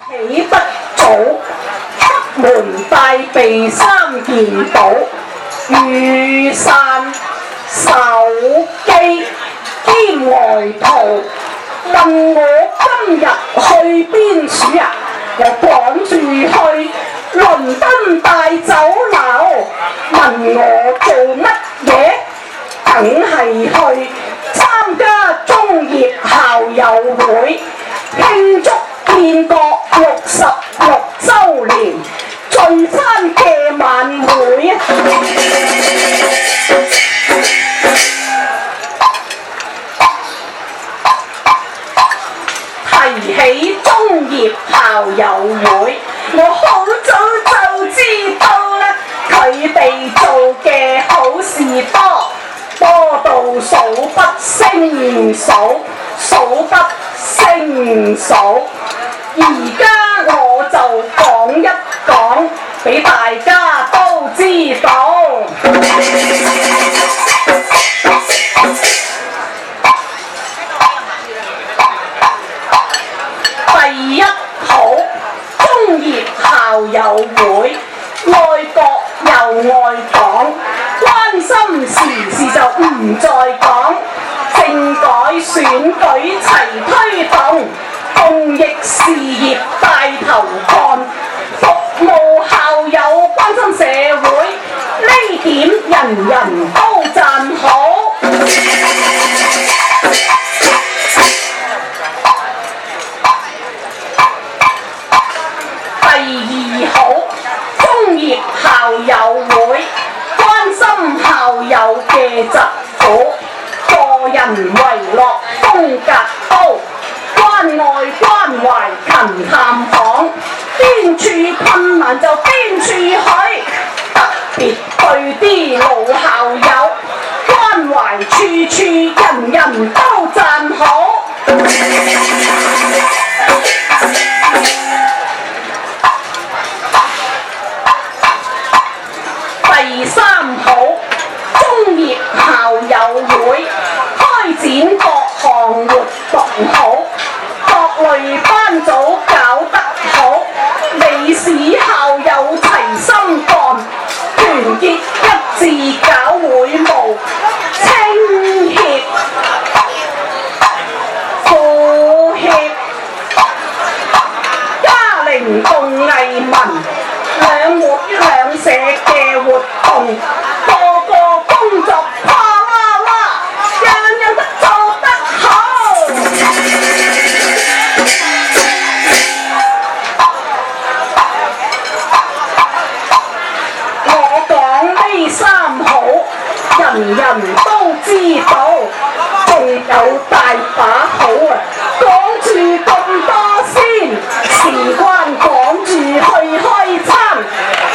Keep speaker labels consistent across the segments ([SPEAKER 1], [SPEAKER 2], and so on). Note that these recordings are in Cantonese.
[SPEAKER 1] 起得早，北門大備3件寶，雨傘、手機兼外套。問我今日去邊處啊？我趕住去倫敦大酒樓。問我做乜嘢？梗係去參加中業校友會，慶祝建國66週年聚餐嘅晚會啊！提起中業校友會，我好早就知道啦，佢哋做嘅好事多到數不勝數，數不勝數。而家我就講一講，俾大家都知道。第一好，中業校友會，愛國又愛黨，關心時事就唔再講，政改選舉齊推動，公益事業帶頭幹，服務校友關心社會，呢點人人都讚好。第二好，中業校友會，關心校友嘅疾苦，個人為樂風格高，關愛關懷勤探訪，邊處困難就邊處去，特別對啲老校友，關懷處處人人都讚好。第三好，中業校友會，開展各項活動好，各類班組搞得好，理事校友齊心幹，團結一致搞會務，青協、婦協、家庭共藝民兩活兩社嘅活動，個個工作嘩啦啦，樣樣都做得好。我講呢三好，人人都知道，仲有大把好啊！講住咁多先，事關趕住去開餐，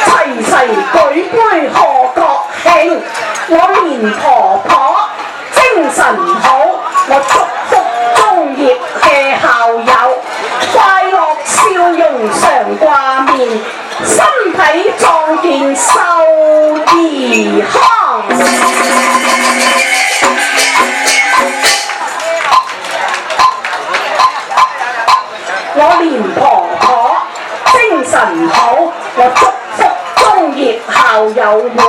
[SPEAKER 1] 齊齊舉杯賀國慶。我蓮婆婆精神好，我祝福中業嘅校友快樂笑容常掛面，身體壯健壽兒康。我蓮婆婆精神好，我祝福中業校友會